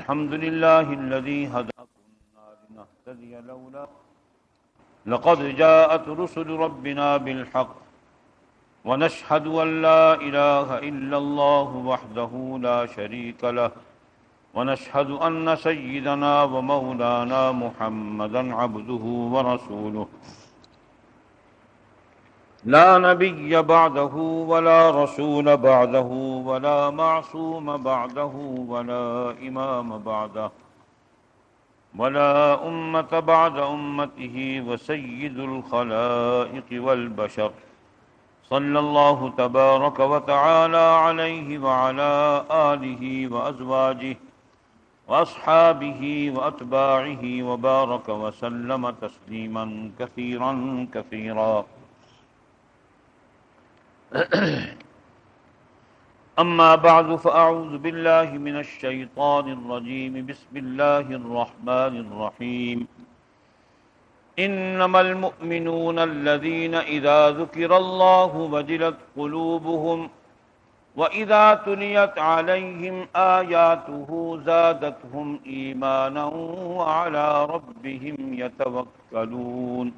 الحمد لله الذي هدانا لنهتدي لولا لقد جاءت رسل ربنا بالحق ونشهد أن لا إله إلا الله وحده لا شريك له ونشهد أن سيدنا ومولانا محمدا عبده ورسوله لا نبي بعده ولا رسول بعده ولا معصوم بعده ولا إمام بعده ولا أمة بعد أمته وسيد الخلائق والبشر صلى الله تبارك وتعالى عليه وعلى آله وأزواجه وأصحابه وأتباعه وبارك وسلم تسليما كثيرا كثيرا. أما بعد فأعوذ بالله من الشيطان الرجيم. بسم الله الرحمن الرحيم. إنما المؤمنون الذين إذا ذكر الله وجلت قلوبهم وإذا تليت عليهم آياته زادتهم إيمانا وعلى ربهم يتوكلون.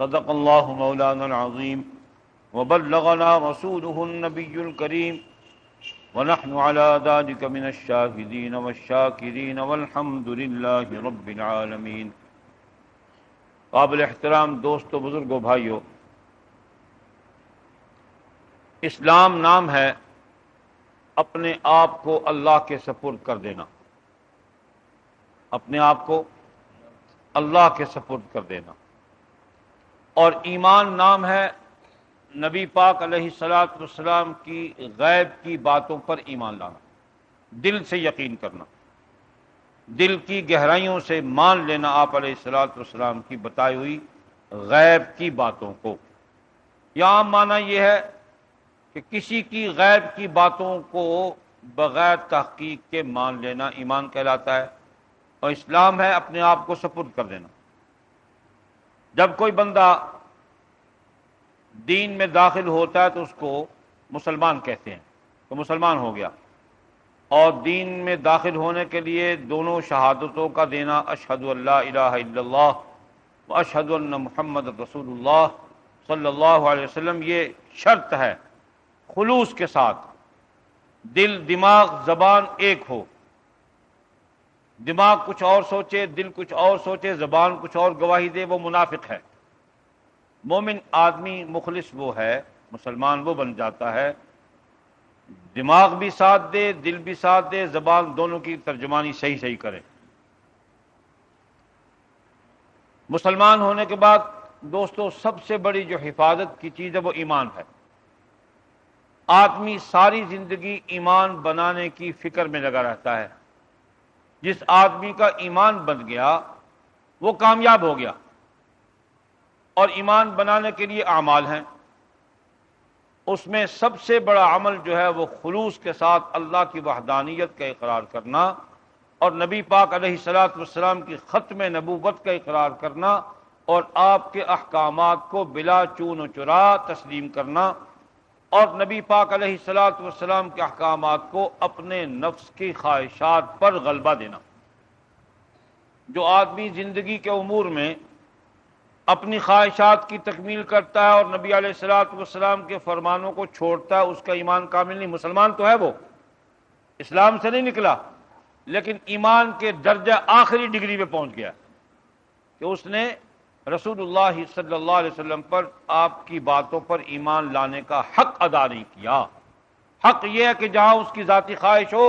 صدق الله مولانا العظيم وبلغنا رسوله النبي الكريم ونحن على ذلك من الشاهدين والشاكرين والحمد لله رب العالمين. قابل احترام دوستو، بزرگو، بھائیو، اسلام نام ہے اپنے آپ کو اللہ کے سپرد کر دینا، اپنے آپ کو اللہ کے سپرد کر دینا. اور ایمان نام ہے نبی پاک علیہ الصلوۃ والسلام کی غیب کی باتوں پر ایمان لانا، دل سے یقین کرنا، دل کی گہرائیوں سے مان لینا آپ علیہ الصلوۃ والسلام کی بتائی ہوئی غیب کی باتوں کو. یہاں معنی یہ ہے کہ کسی کی غیب کی باتوں کو بغیر تحقیق کے مان لینا ایمان کہلاتا ہے، اور اسلام ہے اپنے آپ کو سپرد کر دینا. جب کوئی بندہ دین میں داخل ہوتا ہے تو اس کو مسلمان کہتے ہیں، تو مسلمان ہو گیا. اور دین میں داخل ہونے کے لیے دونوں شہادتوں کا دینا، اشہد ان لا الہ الا اللہ و اشہد ان محمد رسول اللہ صلی اللہ علیہ وسلم، یہ شرط ہے خلوص کے ساتھ. دل، دماغ، زبان ایک ہو. دماغ کچھ اور سوچے، دل کچھ اور سوچے، زبان کچھ اور گواہی دے، وہ منافق ہے. مومن آدمی مخلص وہ ہے، مسلمان وہ بن جاتا ہے دماغ بھی ساتھ دے، دل بھی ساتھ دے، زبان دونوں کی ترجمانی صحیح صحیح کرے. مسلمان ہونے کے بعد دوستو سب سے بڑی جو حفاظت کی چیز ہے وہ ایمان ہے. آدمی ساری زندگی ایمان بنانے کی فکر میں لگا رہتا ہے. جس آدمی کا ایمان بن گیا وہ کامیاب ہو گیا. اور ایمان بنانے کے لیے اعمال ہیں. اس میں سب سے بڑا عمل جو ہے وہ خلوص کے ساتھ اللہ کی وحدانیت کا اقرار کرنا، اور نبی پاک علیہ الصلوۃ والسلام کی ختم نبوت کا اقرار کرنا، اور آپ کے احکامات کو بلا چون و چرا تسلیم کرنا، اور نبی پاک علیہ الصلوۃ والسلام کے احکامات کو اپنے نفس کی خواہشات پر غلبہ دینا. جو آدمی زندگی کے امور میں اپنی خواہشات کی تکمیل کرتا ہے اور نبی علیہ الصلوۃ والسلام کے فرمانوں کو چھوڑتا ہے، اس کا ایمان کامل نہیں. مسلمان تو ہے، وہ اسلام سے نہیں نکلا، لیکن ایمان کے درجہ آخری ڈگری پہ پہنچ گیا کہ اس نے رسول اللہ صلی اللہ علیہ وسلم پر، آپ کی باتوں پر ایمان لانے کا حق ادا نہیں کیا. حق یہ ہے کہ جہاں اس کی ذاتی خواہش ہو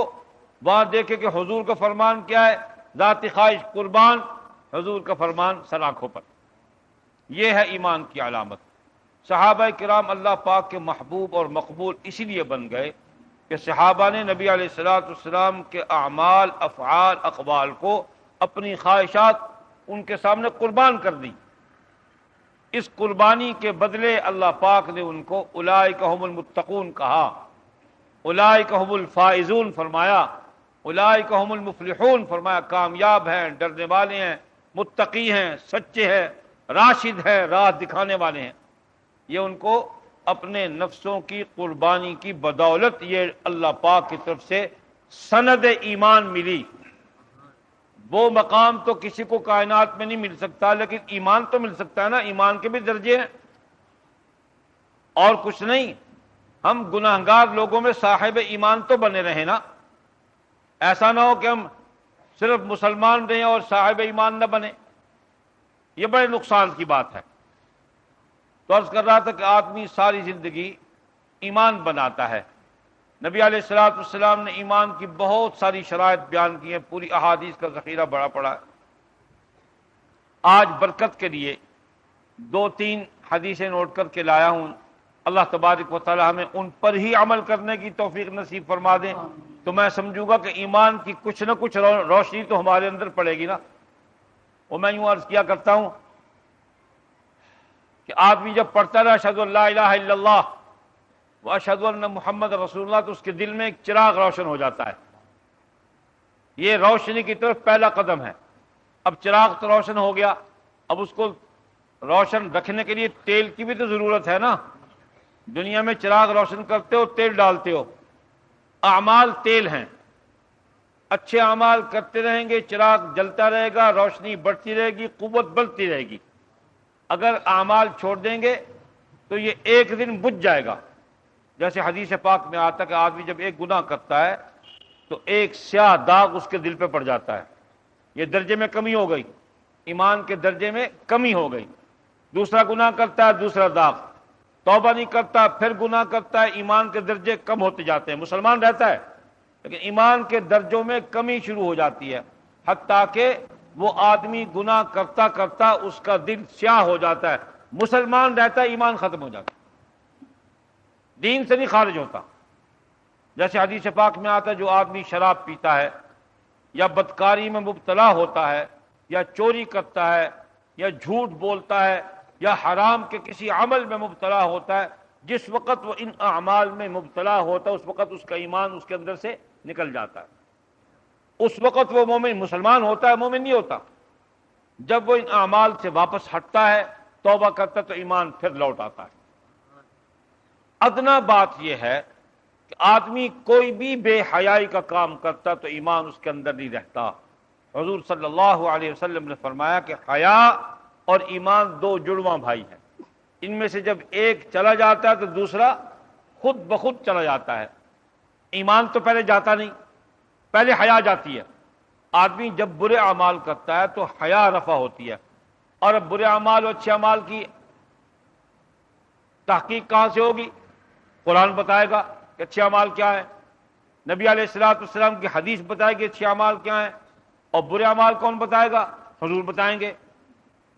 وہاں دیکھے کہ حضور کا فرمان کیا ہے، ذاتی خواہش قربان، حضور کا فرمان سر آنکھوں پر. یہ ہے ایمان کی علامت. صحابہ کرام اللہ پاک کے محبوب اور مقبول اسی لیے بن گئے کہ صحابہ نے نبی علیہ الصلوۃ والسلام کے اعمال، افعال، اقوال کو، اپنی خواہشات ان کے سامنے قربان کر دی. اس قربانی کے بدلے اللہ پاک نے ان کو اولئک هم المتقون کہا، اولئک هم الفائزون فرمایا، اولئک هم المفلحون فرمایا. کامیاب ہیں، ڈرنے والے ہیں، متقی ہیں، سچے ہیں، راشد ہے، راہ دکھانے والے ہیں. یہ ان کو اپنے نفسوں کی قربانی کی بدولت یہ اللہ پاک کی طرف سے سند ایمان ملی. وہ مقام تو کسی کو کائنات میں نہیں مل سکتا، لیکن ایمان تو مل سکتا ہے نا، ایمان کے بھی درجے ہیں اور کچھ نہیں۔ ہم گناہگار لوگوں میں صاحب ایمان تو بنے رہیں نا، ایسا نہ ہو کہ ہم صرف مسلمان رہیں اور صاحب ایمان نہ بنے، یہ بڑے نقصان کی بات ہے۔ تو عرض کر رہا تھا کہ آدمی ساری زندگی ایمان بناتا ہے۔ نبی علیہ الصلوۃ والسلام نے ایمان کی بہت ساری شرائط بیان کی ہیں، پوری احادیث کا ذخیرہ بڑا پڑا ہے۔ آج برکت کے لیے دو تین حدیثیں نوٹ کر کے لایا ہوں، اللہ تبارک و تعالی ہمیں ان پر ہی عمل کرنے کی توفیق نصیب فرما دیں، تو میں سمجھوں گا کہ ایمان کی کچھ نہ کچھ روشنی تو ہمارے اندر پڑے گی نا۔ اور میں یوں عرض کیا کرتا ہوں کہ آدمی جب پڑھتا رہا اشہد ان لا الہ الا اللہ واشہد ان محمد رسول اللہ، تو اس کے دل میں ایک چراغ روشن ہو جاتا ہے۔ یہ روشنی کی طرف پہلا قدم ہے۔ اب چراغ تو روشن ہو گیا، اب اس کو روشن رکھنے کے لیے تیل کی بھی تو ضرورت ہے نا۔ دنیا میں چراغ روشن کرتے ہو، تیل ڈالتے ہو، اعمال تیل ہیں۔ اچھے اعمال کرتے رہیں گے، چراغ جلتا رہے گا، روشنی بڑھتی رہے گی، قوت بڑھتی رہے گی۔ اگر اعمال چھوڑ دیں گے تو یہ ایک دن بجھ جائے گا۔ جیسے حدیث پاک میں آتا کہ آدمی جب ایک گناہ کرتا ہے تو ایک سیاہ داغ اس کے دل پہ پڑ جاتا ہے، یہ درجے میں کمی ہو گئی، ایمان کے درجے میں کمی ہو گئی۔ دوسرا گناہ کرتا ہے، دوسرا داغ، توبہ نہیں کرتا، پھر گناہ کرتا ہے، ایمان کے درجے کم ہوتے جاتے ہیں۔ مسلمان رہتا ہے لیکن ایمان کے درجوں میں کمی شروع ہو جاتی ہے، حتیٰ کہ وہ آدمی گناہ کرتا کرتا اس کا دل سیاہ ہو جاتا ہے۔ مسلمان رہتا ہے، ایمان ختم ہو جاتا ہے، دین سے نہیں خارج ہوتا۔ جیسے حدیث پاک میں آتا ہے جو آدمی شراب پیتا ہے یا بدکاری میں مبتلا ہوتا ہے یا چوری کرتا ہے یا جھوٹ بولتا ہے یا حرام کے کسی عمل میں مبتلا ہوتا ہے، جس وقت وہ ان اعمال میں مبتلا ہوتا ہے اس وقت اس کا ایمان اس کے اندر سے نکل جاتا ہے۔ اس وقت وہ مومن مسلمان ہوتا ہے، مومن نہیں ہوتا۔ جب وہ ان اعمال سے واپس ہٹتا ہے، توبہ کرتا ہے، تو ایمان پھر لوٹ آتا ہے۔ ادنا بات یہ ہے کہ آدمی کوئی بھی بے حیائی کا کام کرتا تو ایمان اس کے اندر نہیں رہتا۔ حضور صلی اللہ علیہ وسلم نے فرمایا کہ حیا اور ایمان دو جڑواں بھائی ہیں، ان میں سے جب ایک چلا جاتا ہے تو دوسرا خود بخود چلا جاتا ہے۔ ایمان تو پہلے جاتا نہیں، پہلے حیا جاتی ہے۔ آدمی جب برے اعمال کرتا ہے تو حیا رفع ہوتی ہے، اور اب برے اعمال اور اچھے اعمال کی تحقیق کہاں سے ہوگی؟ قرآن بتائے گا کہ اچھے اعمال کیا ہے، نبی علیہ الصلوۃ والسلام کی حدیث بتائے گی اچھے اعمال کیا ہیں، اور برے اعمال کون بتائے گا؟ حضور بتائیں گے،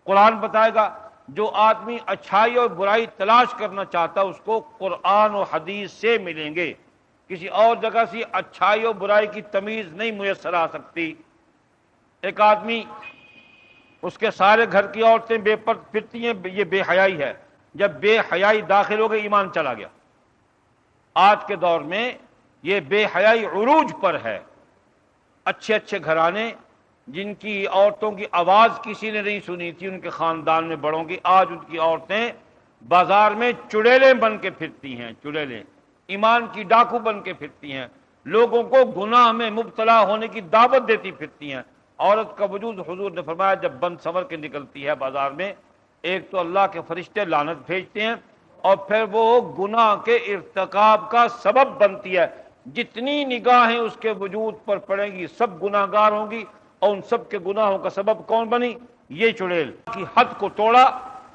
قرآن بتائے گا۔ جو آدمی اچھائی اور برائی تلاش کرنا چاہتا ہے اس کو قرآن و حدیث سے ملیں گے، کسی اور جگہ سے اچھائی اور برائی کی تمیز نہیں میسر آ سکتی۔ ایک آدمی، اس کے سارے گھر کی عورتیں بے پردہ پھرتی ہیں، یہ بے حیائی ہے۔ جب بے حیائی داخل ہو گئی ایمان چلا گیا۔ آج کے دور میں یہ بے حیائی عروج پر ہے۔ اچھے اچھے گھرانے جن کی عورتوں کی آواز کسی نے نہیں سنی تھی ان کے خاندان میں بڑوں کی، آج ان کی عورتیں بازار میں چڑیلیں بن کے پھرتی ہیں، چڑیلیں ایمان کی ڈاکو بن کے پھرتی ہیں، لوگوں کو گناہ میں مبتلا ہونے کی دعوت دیتی پھرتی ہیں۔ عورت کا وجود حضور نے فرمایا جب بند سنور کے نکلتی ہے بازار میں، ایک تو اللہ کے فرشتے لعنت بھیجتے ہیں اور پھر وہ گناہ کے ارتکاب کا سبب بنتی ہے۔ جتنی نگاہیں اس کے وجود پر پڑیں گی سب گناہ گار ہوں گی، اور ان سب کے گناہوں کا سبب کون بنی؟ یہ چڑیل کی حد کو توڑا،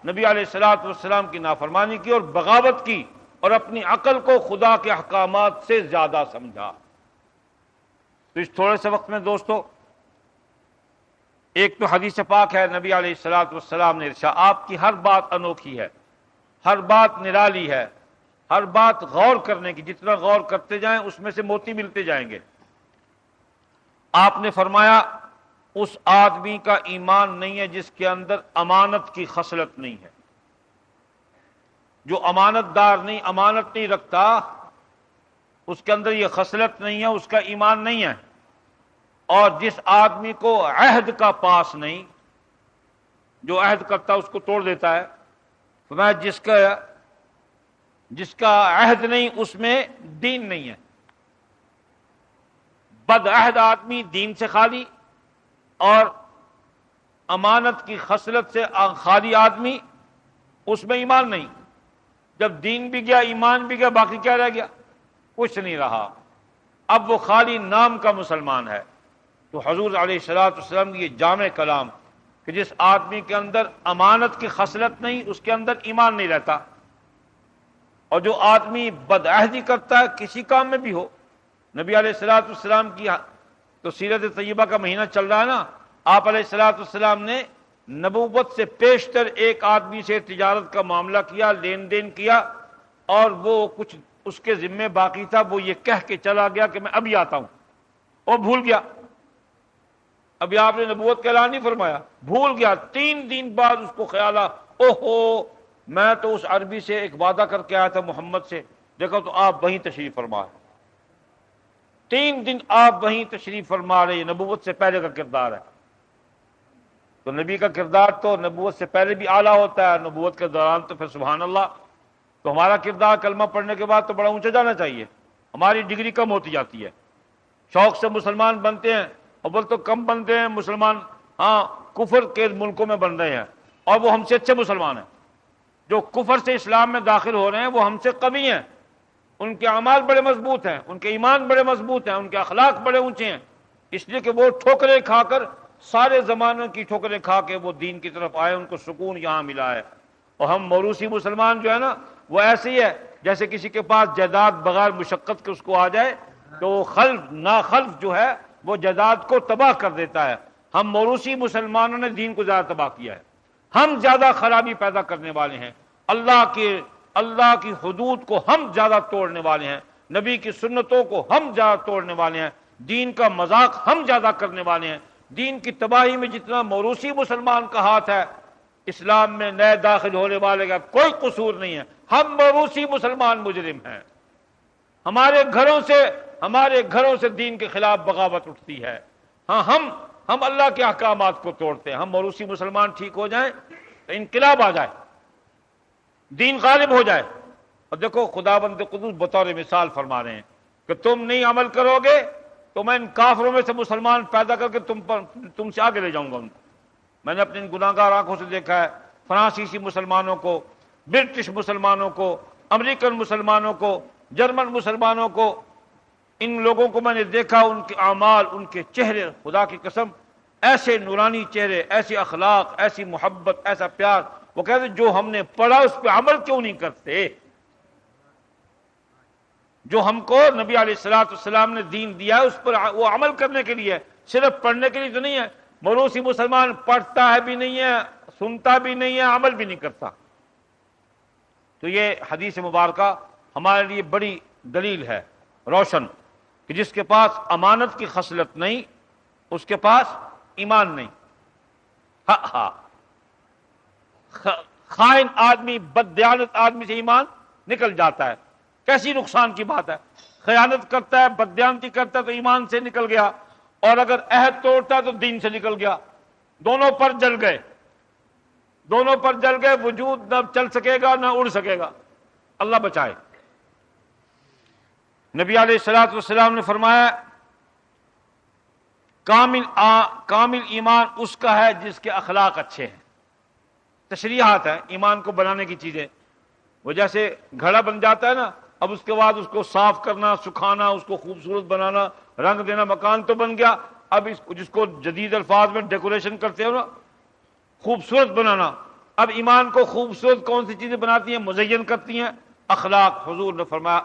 نبی علیہ الصلوۃ والسلام کی نافرمانی کی اور بغاوت کی، اور اپنی عقل کو خدا کے احکامات سے زیادہ سمجھا۔ تو اس تھوڑے سے وقت میں دوستو، ایک تو حدیث پاک ہے، نبی علیہ الصلوۃ والسلام نے ارشاد، آپ کی ہر بات انوکھی ہے، ہر بات نرالی ہے، ہر بات غور کرنے کی، جتنا غور کرتے جائیں اس میں سے موتی ملتے جائیں گے۔ آپ نے فرمایا اس آدمی کا ایمان نہیں ہے جس کے اندر امانت کی خصلت نہیں ہے۔ جو امانت دار نہیں، امانت نہیں رکھتا، اس کے اندر یہ خصلت نہیں ہے، اس کا ایمان نہیں ہے۔ اور جس آدمی کو عہد کا پاس نہیں، جو عہد کرتا اس کو توڑ دیتا ہے، فرمایا جس کا عہد نہیں اس میں دین نہیں ہے۔ بد عہد آدمی دین سے خالی، اور امانت کی خصلت سے خالی آدمی، اس میں ایمان نہیں. جب دین بھی گیا، ایمان بھی گیا، باقی کیا رہ گیا؟ کچھ نہیں رہا. اب وہ خالی نام کا مسلمان ہے. تو حضور علیہ الصلوۃ والسلام کی یہ جامع کلام کہ جس آدمی کے اندر امانت کی خصلت نہیں، اس کے اندر ایمان نہیں رہتا. اور جو آدمی بدعہدی کرتا ہے کسی کام میں بھی ہو، نبی علیہ الصلوۃ والسلام کی تو سیرت طیبہ کا مہینہ چل رہا ہے نا، آپ علیہ الصلوۃ والسلام نے نبوت سے پیشتر ایک آدمی سے تجارت کا معاملہ کیا، لین دین کیا، اور وہ کچھ اس کے ذمے باقی تھا، وہ یہ کہہ کے چلا گیا کہ میں ابھی آتا ہوں، اور بھول گیا. ابھی آپ نے نبوت کا اعلان نہیں فرمایا، بھول گیا. 3 دن بعد اس کو خیال آیا، اوہو میں تو اس عربی سے ایک وعدہ کر کے آیا تھا محمد سے، دیکھو تو آپ وہیں تشریف فرما. 3 دن آپ وہیں تشریف فرما رہے، نبوت سے پہلے کا کردار ہے. تو نبی کا کردار تو نبوت سے پہلے بھی اعلیٰ ہوتا ہے، نبوت کے دوران تو پھر سبحان اللہ. تو ہمارا کردار کلمہ پڑھنے کے بعد تو بڑا اونچا جانا چاہیے. ہماری ڈگری کم ہوتی جاتی ہے، شوق سے مسلمان بنتے ہیں، اول تو کم بنتے ہیں مسلمان، ہاں کفر کے ملکوں میں بن رہے ہیں، اور وہ ہم سے اچھے مسلمان ہیں. جو کفر سے اسلام میں داخل ہو رہے ہیں وہ ہم سے قوی ہیں، ان کے اعمال بڑے مضبوط ہیں، ان کے ایمان بڑے مضبوط ہیں، ان کے اخلاق بڑے اونچے ہیں، اس لیے کہ وہ ٹھوکریں کھا کر، سارے زمانوں کی ٹھوکریں کھا کے وہ دین کی طرف آئے، ان کو سکون یہاں ملا ہے. اور ہم موروثی مسلمان جو ہے نا، وہ ایسے ہی ہے جیسے کسی کے پاس جائیداد بغیر مشقت کے اس کو آ جائے تو وہ خلف ناخلف جو ہے وہ جائیداد کو تباہ کر دیتا ہے. ہم موروثی مسلمانوں نے دین کو زیادہ تباہ کیا ہے، ہم زیادہ خرابی پیدا کرنے والے ہیں، اللہ کی حدود کو ہم زیادہ توڑنے والے ہیں، نبی کی سنتوں کو ہم زیادہ توڑنے والے ہیں، دین کا مذاق ہم زیادہ کرنے والے ہیں. دین کی تباہی میں جتنا موروثی مسلمان کا ہاتھ ہے، اسلام میں نئے داخل ہونے والے کا کوئی قصور نہیں ہے. ہم موروثی مسلمان مجرم ہیں. ہمارے گھروں سے دین کے خلاف بغاوت اٹھتی ہے. ہاں ہم اللہ کے احکامات کو توڑتے ہیں. ہم موروثی مسلمان ٹھیک ہو جائیں تو انقلاب آ جائے، دین غالب ہو جائے. اور دیکھو خداوند قدوس بطور مثال فرما رہے ہیں کہ تم نہیں عمل کرو گے تو میں ان کافروں میں سے مسلمان پیدا کر کے تم سے آگے لے جاؤں گا. میں نے اپنی گناہگار آنکھوں سے دیکھا ہے فرانسیسی مسلمانوں کو، برٹش مسلمانوں کو، امریکن مسلمانوں کو، جرمن مسلمانوں کو، ان لوگوں کو میں نے دیکھا، ان کے اعمال، ان کے چہرے، خدا کی قسم ایسے نورانی چہرے، ایسی اخلاق، ایسی محبت، ایسا پیار. وہ کہتے جو ہم نے پڑھا اس پہ عمل کیوں نہیں کرتے؟ جو ہم کو نبی علیہ الصلوۃ والسلام نے دین دیا ہے اس پر وہ عمل کرنے کے لیے، صرف پڑھنے کے لیے تو نہیں ہے. موروثی مسلمان پڑھتا ہے بھی نہیں ہے، سنتا بھی نہیں ہے، عمل بھی نہیں کرتا. تو یہ حدیث مبارکہ ہمارے لیے بڑی دلیل ہے روشن کہ جس کے پاس امانت کی خصلت نہیں، اس کے پاس ایمان نہیں. خائن آدمی، بددیانت آدمی سے ایمان نکل جاتا ہے. کیسی نقصان کی بات ہے. خیانت کرتا ہے، بددیانتی کرتا ہے تو ایمان سے نکل گیا، اور اگر عہد توڑتا ہے تو دین سے نکل گیا. دونوں پر جل گئے، وجود نہ چل سکے گا نہ اڑ سکے گا. اللہ بچائے. نبی علیہ الصلوۃ والسلام نے فرمایا کامل ایمان اس کا ہے جس کے اخلاق اچھے ہیں. تشریحات ہیں ایمان کو بنانے کی چیزیں. وہ جیسے گھڑا بن جاتا ہے نا، اب اس کے بعد اس کو صاف کرنا، سکھانا، اس کو خوبصورت بنانا، رنگ دینا. مکان تو بن گیا، اب جس کو جدید الفاظ میں ڈیکوریشن کرتے ہیں نا، خوبصورت بنانا. اب ایمان کو خوبصورت کون سی چیزیں بناتی ہیں؟ مزین کرتی ہیں اخلاق. حضور نے فرمایا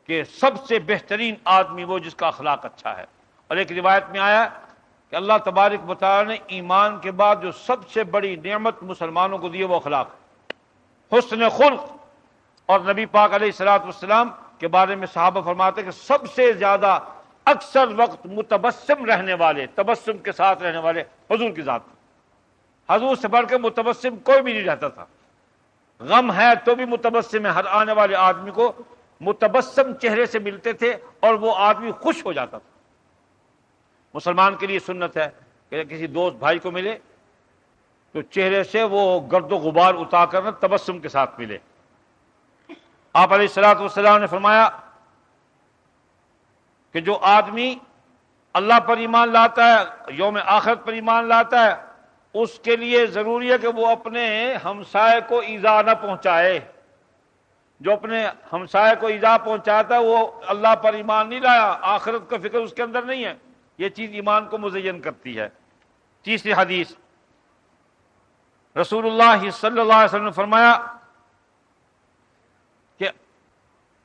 کہ سب سے بہترین آدمی وہ جس کا اخلاق اچھا ہے. اور ایک روایت میں آیا کہ اللہ تبارک و تعالی نے ایمان کے بعد جو سب سے بڑی نعمت مسلمانوں کو دی ہے وہ اخلاق، حسن خلق. اور نبی پاک علیہ الصلوۃ والسلام کے بارے میں صحابہ فرماتے کہ سب سے زیادہ اکثر وقت متبسم رہنے والے، تبسم کے ساتھ رہنے والے حضور کی ذات. حضور سے بڑھ کے متبسم کوئی بھی نہیں رہتا تھا. غم ہے تو بھی متبسم ہے. ہر آنے والے آدمی کو متبسم چہرے سے ملتے تھے اور وہ آدمی خوش ہو جاتا تھا. مسلمان کے لیے سنت ہے کہ کسی دوست بھائی کو ملے تو چہرے سے وہ گرد و غبار اتار کر تبسم کے ساتھ ملے. آپ علیہ الصلوۃ والسلام نے فرمایا کہ جو آدمی اللہ پر ایمان لاتا ہے، یوم آخرت پر ایمان لاتا ہے، اس کے لیے ضروری ہے کہ وہ اپنے ہمسائے کو ایذا نہ پہنچائے۔ جو اپنے ہمسائے کو ایذا پہنچاتا ہے وہ اللہ پر ایمان نہیں لایا، آخرت کا فکر اس کے اندر نہیں ہے۔ یہ چیز ایمان کو مزین کرتی ہے۔ تیسری حدیث، رسول اللہ صلی اللہ علیہ وسلم نے فرمایا کہ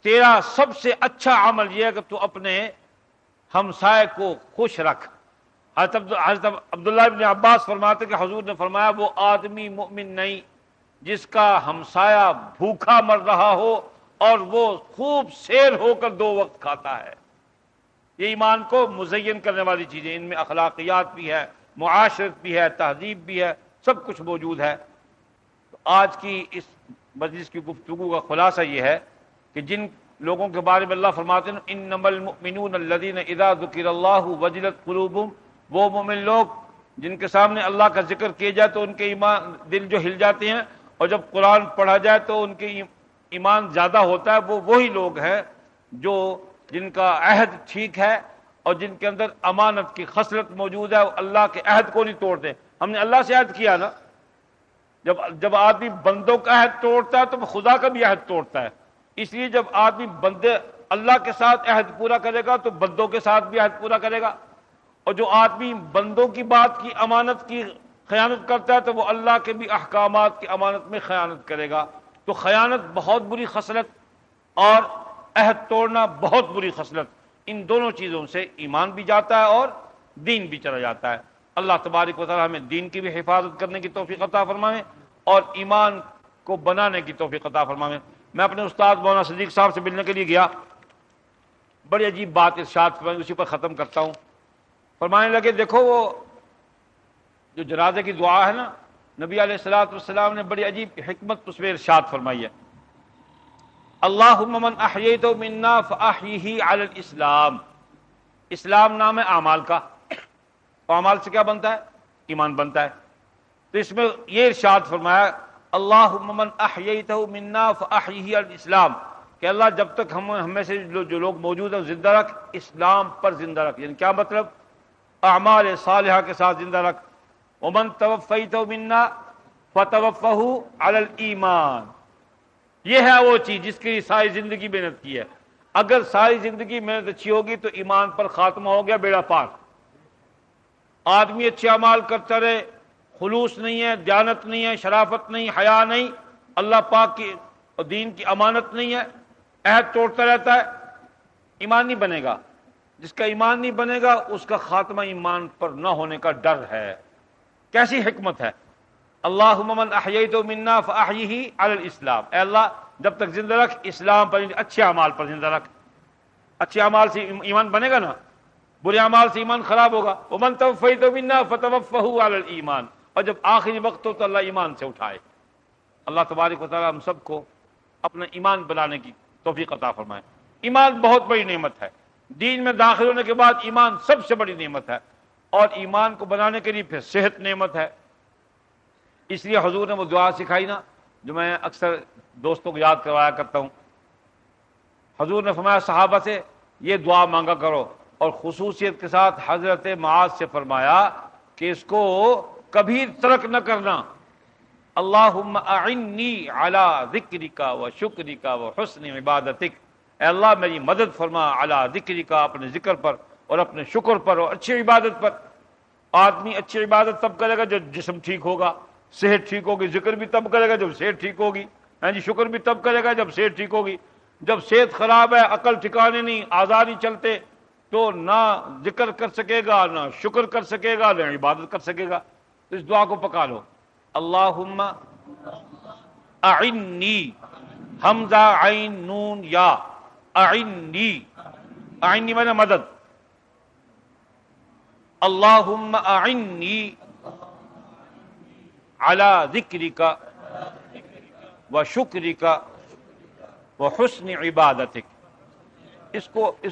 تیرا سب سے اچھا عمل یہ ہے کہ تو اپنے ہمسائے کو خوش رکھ۔ حضرت عبداللہ ابن عباس فرماتے کہ حضور نے فرمایا وہ آدمی مؤمن نہیں جس کا ہمسایہ بھوکا مر رہا ہو اور وہ خوب سیر ہو کر 2 وقت کھاتا ہے۔ یہ ایمان کو مزین کرنے والی چیزیں، ان میں اخلاقیات بھی ہے، معاشرت بھی ہے، تہذیب بھی ہے، سب کچھ موجود ہے۔ تو آج کی اس مجلس کی گفتگو کا خلاصہ یہ ہے کہ جن لوگوں کے بارے میں اللہ فرماتے ہیں انما المؤمنون الذین اذا ذکر اللہ وجلت قلوبہم، وہ مومن لوگ جن کے سامنے اللہ کا ذکر کیا جائے تو ان کے ایمان دل جو ہل جاتے ہیں، اور جب قرآن پڑھا جائے تو ان کے ایمان زیادہ ہوتا ہے۔ وہ وہی لوگ ہیں جو جن کا عہد ٹھیک ہے اور جن کے اندر امانت کی خصلت موجود ہے، وہ اللہ کے عہد کو نہیں توڑتے۔ ہم نے اللہ سے عہد کیا نا، جب آدمی بندوں کا عہد توڑتا ہے تو وہ خدا کا بھی عہد توڑتا ہے۔ اس لیے جب آدمی بندے اللہ کے ساتھ عہد پورا کرے گا تو بندوں کے ساتھ بھی عہد پورا کرے گا، اور جو آدمی بندوں کی بات کی امانت کی خیانت کرتا ہے تو وہ اللہ کے بھی احکامات کی امانت میں خیانت کرے گا۔ تو خیانت بہت بری خصلت اور عہد توڑنا بہت بری خصلت، ان دونوں چیزوں سے ایمان بھی جاتا ہے اور دین بھی چلا جاتا ہے۔ اللہ تبارک و تعالی ہمیں دین کی بھی حفاظت کرنے کی توفیق عطا فرمائے اور ایمان کو بنانے کی توفیق عطا فرمائے۔ میں اپنے استاد مولانا صدیق صاحب سے ملنے کے لیے گیا، بڑی عجیب بات ارشاد فرمائی، اسی پر ختم کرتا ہوں۔ فرمانے لگے دیکھو وہ جو جنازے کی دعا ہے نا، نبی علیہ الصلوۃ والسلام نے بڑی عجیب حکمت اس میں ارشاد فرمائی ہے، اللہم من احییتہ منا فاحیہ علی الاسلام۔ اسلام نام ہے اعمال کا، اور اعمال سے کیا بنتا ہے؟ ایمان بنتا ہے۔ تو اس میں یہ ارشاد فرمایا اللہم من احییتہ منا فاحیہ علی الاسلام، کہ اللہ جب تک ہم میں سے جو لوگ موجود ہیں زندہ رکھ، اسلام پر زندہ رکھ۔ یعنی کیا مطلب؟ اعمال صالحہ کے ساتھ زندہ رکھ۔ ومن توفیتہ منا فتوفہ علی الایمان، یہ ہے وہ چیز جس کے لیے ساری زندگی محنت کی ہے۔ اگر ساری زندگی محنت اچھی ہوگی تو ایمان پر خاتمہ ہو گیا، بیڑا پار۔ آدمی اچھے اعمال کرتا رہے، خلوص نہیں ہے، دیانت نہیں ہے، شرافت نہیں، حیا نہیں، اللہ پاک کی اور دین کی امانت نہیں ہے، عہد توڑتا رہتا ہے، ایمان نہیں بنے گا۔ جس کا ایمان نہیں بنے گا اس کا خاتمہ ایمان پر نہ ہونے کا ڈر ہے۔ کیسی حکمت ہے! اللہم من احییتہ منا فاحیہ علی الاسلام، اے اللہ جب تک زندہ رکھ اسلام پر، اچھے اعمال پر زندہ رکھ۔ اچھے اعمال سے ایمان بنے گا نا، برے اعمال سے ایمان خراب ہوگا۔ ومن توفیتہ منا فتوفہ علی الایمان، اور جب آخری وقت ہو تو اللہ ایمان سے اٹھائے۔ اللہ تبارک و تعالی ہم سب کو اپنا ایمان بنانے کی توفیق عطا فرمائے۔ ایمان بہت بڑی نعمت ہے، دین میں داخل ہونے کے بعد ایمان سب سے بڑی نعمت ہے، اور ایمان کو بنانے کے لیے پھر صحت نعمت ہے۔ اس لیے حضور نے وہ دعا سکھائی نا جو میں اکثر دوستوں کو یاد کروایا کرتا ہوں۔ حضور نے فرمایا صحابہ سے یہ دعا مانگا کرو، اور خصوصیت کے ساتھ حضرت معاذ سے فرمایا کہ اس کو کبھی ترک نہ کرنا۔ اللہم اعنی علی ذکرک و شکرک و حسن عبادتک، اے اللہ میری مدد فرما علی ذکرک، اپنے ذکر پر اور اپنے شکر پر اور اچھی عبادت پر۔ آدمی اچھی عبادت تب کرے گا جب جسم ٹھیک ہوگا، صحت ٹھیک ہوگی، ذکر بھی تب کرے گا جب صحت ٹھیک ہوگی، ہاں جی، شکر بھی تب کرے گا جب صحت ٹھیک ہوگی۔ جب صحت خراب ہے، عقل ٹھکانے نہیں، اعضاء نہیں چلتے، تو نہ ذکر کر سکے گا، نہ شکر کر سکے گا، نہ عبادت کر سکے گا۔ تو اس دعا کو پکا لو، اللہم اعنی، حمزہ عین نون یا، اعنی، اعنی معنی مدد، اللہم اعنی علی ذکرک و شکرک و حسن عبادتک۔ اس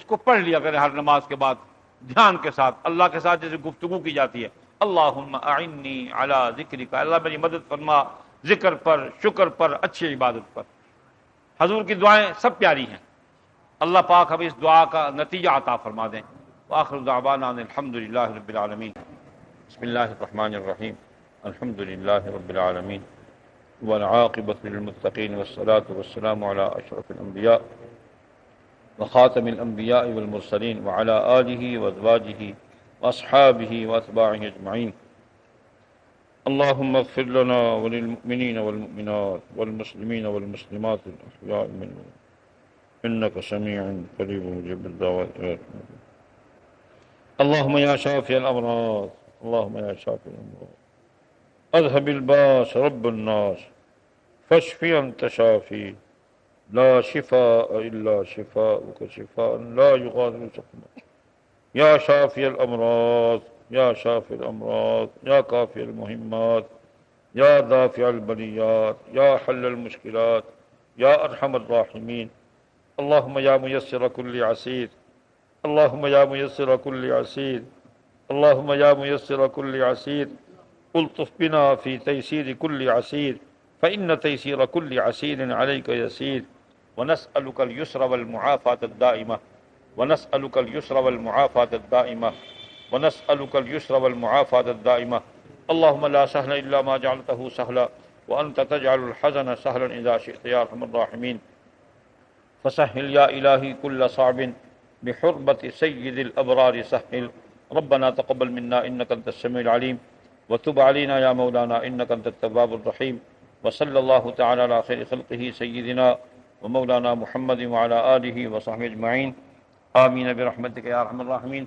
کو پڑھ لیا کریں ہر نماز کے بعد دھیان کے ساتھ، اللہ کے ساتھ جیسے گفتگو کی جاتی ہے۔ اللہم اعنی علی ذکرک، اللہ میری مدد فرما ذکر پر، شکر پر، اچھی عبادت پر۔ حضور کی دعائیں سب پیاری ہیں، اللہ پاک ہمیں اس دعا کا نتیجہ عطا فرما دیں۔ وآخر دعوانا ان الحمد للہ رب العالمین۔ بسم اللہ الرحمن الرحیم، الحمد للہ رب العالمین والعاقبۃ للمتقین والصلاة والسلام علی اشرف الانبیاء وخاتم الانبیاء والمرسلین وعلی آلہ وازواجہ واصحابہ واتباعہ اجمعین۔ اللهم اغفر لنا وللمؤمنين والمؤمنات والمسلمين والمسلمات الأحياء منهم إنك سميع قريب مجيب الدعوات. اللهم يا شافي الأمراض، اللهم يا شافي الأمراض أذهب الباس رب الناس فاشفي أنت شافي لا شفاء إلا شفاءك شفاء لا يغادر سقما. يا شافي الأمراض، يا شافي الأمراض، يا كافي المهمات، يا دافع البليات، يا حل المشكلات، يا أرحم الراحمين. اللهم يا ميسر كل عسير، اللهم يا ميسر كل عسير، اللهم يا ميسر كل عسير الطف بنا في تيسير كل عسير فإن تيسير كل عسير عليك يسير. ونسألك اليسر والمعافاة الدائمة، ونسألك اليسر والمعافاة الدائمة، ونسألك اليسر والمعافاة الدائمة. اللهم لا سهل إلا ما جعلته سهلا وأنت تجعل الحزن سهلا إذا شئت يا أرحم الراحمين. فسهل يا إلهي كل صعب بحرمة سيد الأبرار سهل. ربنا تقبل منا إنك أنت السميع العليم وتب علينا يا مولانا إنك أنت التواب الرحيم. وصلى الله تعالى على خير خلقه سيدنا ومولانا محمد وعلى آله وصحبه أجمعين. آمين برحمتك يا أرحم الراحمين.